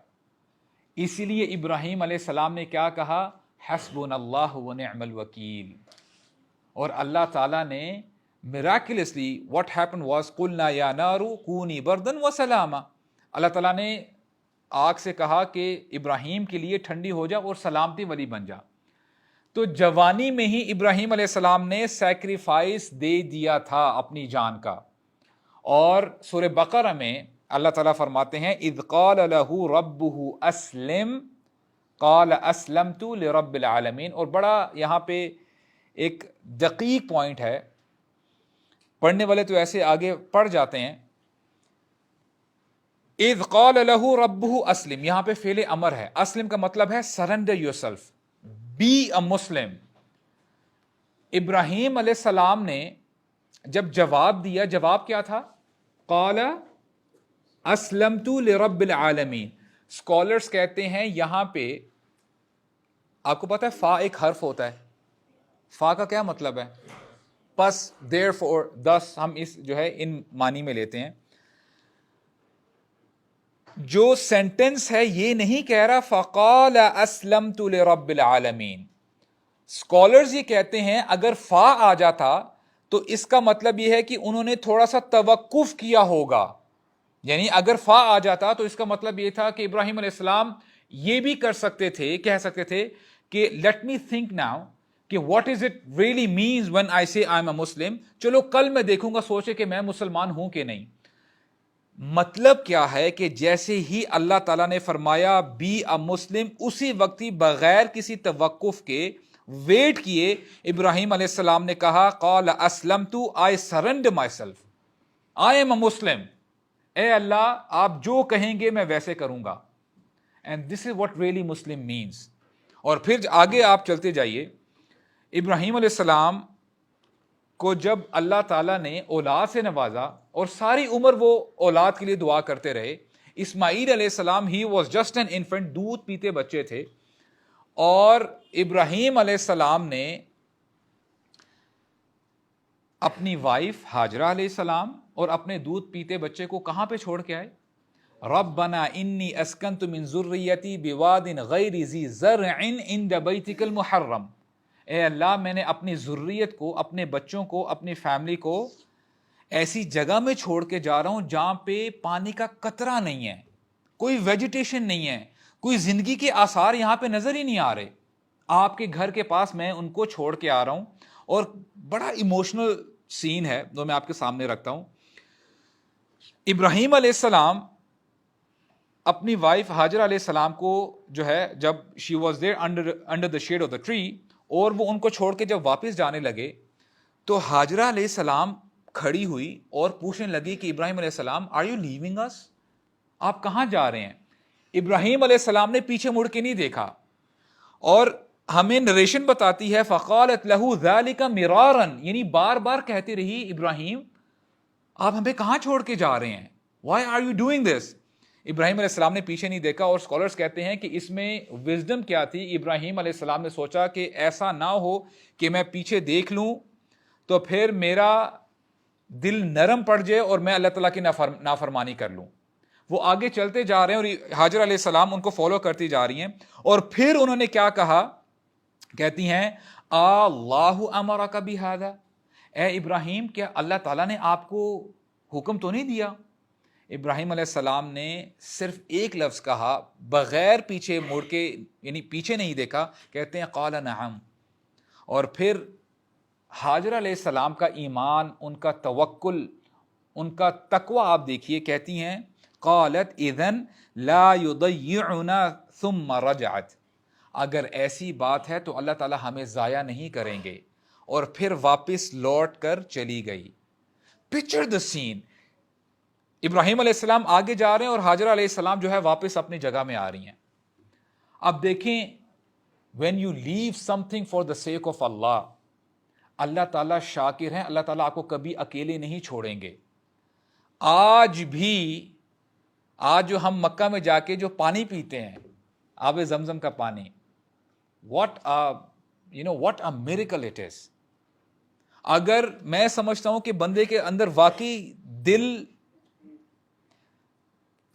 اسی لیے ابراہیم علیہ السلام نے کیا کہا؟ حسبنا اللہ ونعم الوکیل. اور اللہ تعالیٰ نے miraculously what happened was قلنا یا نار کونی بردن وسلاما. اللہ تعالیٰ نے آگ سے کہا کہ ابراہیم کے لیے ٹھنڈی ہو جا اور سلامتی والی بن جا. تو جوانی میں ہی ابراہیم علیہ السلام نے سیکریفائس دے دیا تھا اپنی جان کا. اور سورہ بقرہ میں اللہ تعالیٰ فرماتے ہیں اذ قال له ربه اسلم قال اسلمت لرب العالمین. اور بڑا یہاں پہ ایک دقیق پوائنٹ ہے، پڑھنے والے تو ایسے آگے پڑھ جاتے ہیں. اذ قال له ربه اسلم، یہاں پہ فعل امر ہے. اسلم کا مطلب ہے سرنڈر یور سیلف، بی اے مسلم. ابراہیم علیہ السلام نے جب جواب دیا، جواب کیا تھا؟ قال اسلمت لرب العالمین. اسکالرس کہتے ہیں یہاں پہ آپ کو پتا ہے فا ایک حرف ہوتا ہے. فا کا کیا مطلب ہے؟ پس، دیر فور، thus ہم اس جو ہے ان معنی میں لیتے ہیں. جو سینٹنس ہے یہ نہیں کہہ رہا فقال اسلمت لرب العالمین. اسکالرز یہ کہتے ہیں اگر فا آ جاتا تو اس کا مطلب یہ ہے کہ انہوں نے تھوڑا سا توقف کیا ہوگا. یعنی اگر فا آ جاتا تو اس کا مطلب یہ تھا کہ ابراہیم علیہ السلام یہ بھی کر سکتے تھے، کہہ سکتے تھے کہ لیٹ می تھنک ناؤ کہ what is it really means when I say I am a مسلم. چلو کل میں دیکھوں گا سوچے کہ میں مسلمان ہوں کہ نہیں. مطلب کیا ہے کہ جیسے ہی اللہ تعالیٰ نے فرمایا بی اے مسلم، اسی وقت ہی بغیر کسی توقف کے، ویٹ کیے، ابراہیم علیہ السلام نے کہا قال اسلمت، I surrender myself, I am a Muslim. اے اللہ آپ جو کہیں گے میں ویسے کروں گا. And this is what really Muslim means. اور پھر آگے آپ چلتے جائیے. ابراہیم علیہ السلام کو جب اللہ تعالیٰ نے اولاد سے نوازا اور ساری عمر وہ اولاد کے لیے دعا کرتے رہے. اسماعیل علیہ السلام he was just an infant, دودھ پیتے بچے تھے. اور ابراہیم علیہ السلام نے اپنی وائف ہاجرہ علیہ السلام اور اپنے دودھ پیتے بچے کو کہاں پہ چھوڑ کے آئے؟ ربنا انی اسکنت من ذریتی بواد غیر ذی زرع عند بیتک المحرم، اے اللہ میں نے اپنی ذریت کو، اپنے بچوں کو، اپنی فیملی کو ایسی جگہ میں چھوڑ کے جا رہا ہوں جہاں پہ پانی کا قطرہ نہیں ہے، کوئی ویجیٹیشن نہیں ہے، کوئی زندگی کے آثار یہاں پہ نظر ہی نہیں آ رہے، آپ کے گھر کے پاس میں ان کو چھوڑ کے آ رہا ہوں۔ اور بڑا ایموشنل سین ہے جو میں آپ کے سامنے رکھتا ہوں۔ ابراہیم علیہ السلام اپنی وائف ہاجرہ علیہ السلام کو جو ہے جب she was there under the shade of the tree, اور وہ ان کو چھوڑ کے جب واپس جانے لگے تو ہاجرہ علیہ السلام کھڑی ہوئی اور پوچھنے لگی کہ ابراہیم علیہ السلام آر یو لیونگ اس، آپ کہاں جا رہے ہیں؟ ابراہیم علیہ السلام نے پیچھے مڑ کے نہیں دیکھا، اور ہمیں نریشن بتاتی ہے فقالت لہو ذالک مرارا، یعنی بار بار کہتی رہی ابراہیم آپ ہمیں کہاں چھوڑ کے جا رہے ہیں، why are you doing this? Ibrahim علیہ السلام نے پیچھے نہیں دیکھا، اور اسکالرز کہتے ہیں کہ اس میں وزڈم کیا تھی، ابراہیم علیہ السلام نے سوچا کہ ایسا نہ ہو کہ میں پیچھے دیکھ لوں تو پھر میرا دل نرم پڑ جائے اور میں اللہ تعالیٰ کی نافرمانی کر لوں۔ وہ آگے چلتے جا رہے ہیں اور ہاجر علیہ السلام ان کو فالو کرتی جا رہی ہیں، اور پھر انہوں نے کیا کہا، کہتی ہیں اللہ امرک بہذا، اے ابراہیم کیا اللہ تعالیٰ نے آپ کو حکم تو نہیں دیا؟ ابراہیم علیہ السلام نے صرف ایک لفظ کہا بغیر پیچھے مڑ کے، یعنی پیچھے نہیں دیکھا، کہتے ہیں قال نعم۔ اور پھر ہاجر علیہ السلام کا ایمان، ان کا توکل، ان کا تقوی آپ دیکھیے، کہتی ہیں قالت اذن لا یضیعنا ثم رجعت، اگر ایسی بات ہے تو اللہ تعالیٰ ہمیں ضائع نہیں کریں گے، اور پھر واپس لوٹ کر چلی گئی۔ پکچر دا سین، ابراہیم علیہ السلام آگے جا رہے ہیں اور ہاجرہ علیہ السلام جو ہے واپس اپنی جگہ میں آ رہی ہیں۔ اب دیکھیں when you leave something for the sake of Allah، اللہ تعالیٰ شاکر ہیں، اللہ تعالیٰ آپ کو کبھی اکیلے نہیں چھوڑیں گے۔ آج بھی، آج جو ہم مکہ میں جا کے جو پانی پیتے ہیں، آب زمزم کا پانی، what a miracle it is۔ اگر میں سمجھتا ہوں کہ بندے کے اندر واقعی دل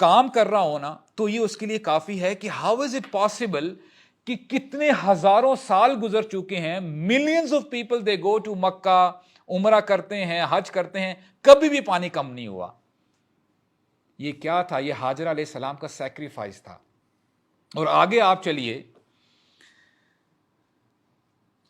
کام کر رہا ہونا تو یہ اس کے لیے کافی ہے کہ ہاؤ از اٹ پاسبل کہ کتنے ہزاروں سال گزر چکے ہیں، millions of people they go to Mecca, عمرہ کرتے ہیں، حج کرتے ہیں، کبھی بھی پانی کم نہیں ہوا۔ یہ کیا تھا؟ یہ ہاجرہ علیہ السلام کا سیکریفائس تھا۔ اور آگے آپ چلیے،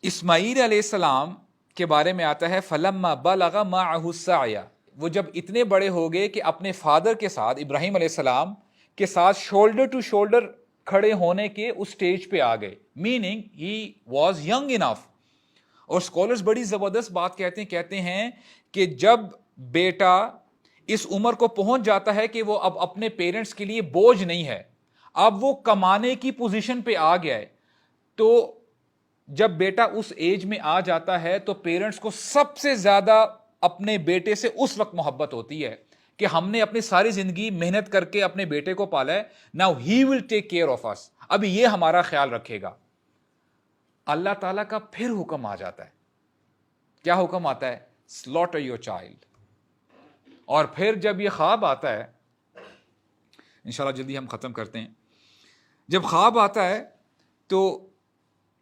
اسماعیل علیہ السلام کے بارے میں آتا ہے فلما بلغ معه السعی، وہ جب اتنے بڑے ہو گئے کہ اپنے فادر کے ساتھ، ابراہیم علیہ السلام کے ساتھ شولڈر ٹو شولڈر کھڑے ہونے کے اس سٹیج پہ آ گئے، میننگ ہی واز ینگ انف۔ اور اسکالرز بڑی زبردست بات کہتے ہیں کہ جب بیٹا اس عمر کو پہنچ جاتا ہے کہ وہ اب اپنے پیرنٹس کے لیے بوجھ نہیں ہے، اب وہ کمانے کی پوزیشن پہ آ گیا ہے، تو جب بیٹا اس ایج میں آ جاتا ہے تو پیرنٹس کو سب سے زیادہ اپنے بیٹے سے اس وقت محبت ہوتی ہے کہ ہم نے اپنی ساری زندگی محنت کر کے اپنے بیٹے کو پالا ہے، now he will take care of us, اب یہ ہمارا خیال رکھے گا۔ اللہ تعالیٰ کا پھر حکم آ جاتا ہے، کیا حکم آتا ہے؟ Slaughter your child. اور پھر جب یہ خواب آتا ہے، انشاءاللہ جلدی ہم ختم کرتے ہیں، جب خواب آتا ہے تو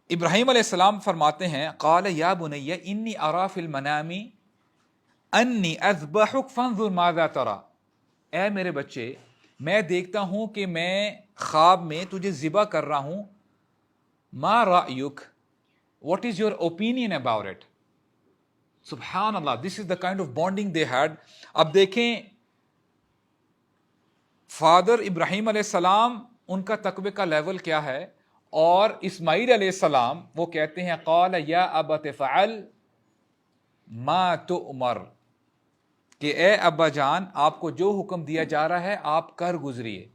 ابراہیم علیہ السلام فرماتے ہیں قال یا بنی انی ارا فی المنام انی اذبحک فانظر ماذا تری، اے میرے بچے میں دیکھتا ہوں کہ میں خواب میں تجھے ذبح کر رہا ہوں، ما رأیک، what is your opinion about it؟ سبحان اللہ، this is the kind of bonding they had۔ اب دیکھیں فادر ابراہیم علیہ السلام، ان کا تقوی کا لیول کیا ہے، اور اسماعیل علیہ السلام وہ کہتے ہیں قال یا ابت فعل ما تؤمر، کہ اے ابا جان آپ کو جو حکم دیا جا رہا ہے آپ کر گزریے،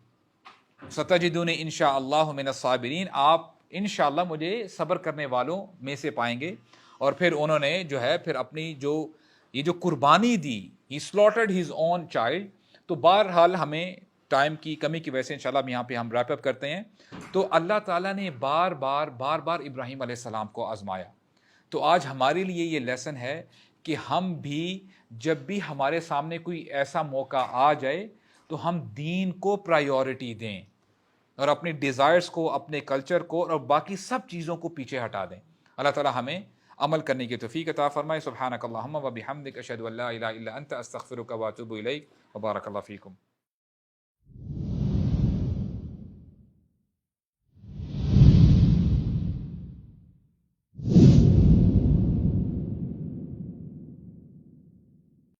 ستجدونی انشاءاللہ من الصابرین، آپ انشاءاللہ مجھے صبر کرنے والوں میں سے پائیں گے۔ اور پھر انہوں نے جو ہے پھر اپنی یہ جو قربانی دی، ہی سلاٹرڈ ہز اون چائلڈ۔ تو بہرحال ہمیں ٹائم کی کمی کی وجہ سے انشاءاللہ یہاں پہ ہم ریپ اپ کرتے ہیں۔ تو اللہ تعالیٰ نے بار بار ابراہیم علیہ السلام کو آزمایا۔ تو آج ہمارے لیے یہ لیسن ہے کہ ہم بھی جب بھی ہمارے سامنے کوئی ایسا موقع آ جائے تو ہم دین کو پرائیورٹی دیں اور اپنی ڈیزائرز کو، اپنے کلچر کو اور باقی سب چیزوں کو پیچھے ہٹا دیں. اللہ تعالیٰ ہمیں عمل کرنے کی توفیق عطا فرمائے. سبحانک اللہم و بحمدک، اشہد ان لا الہ الا انت، استغفرک و اتوب الیک، وبارک اللہ فیکم.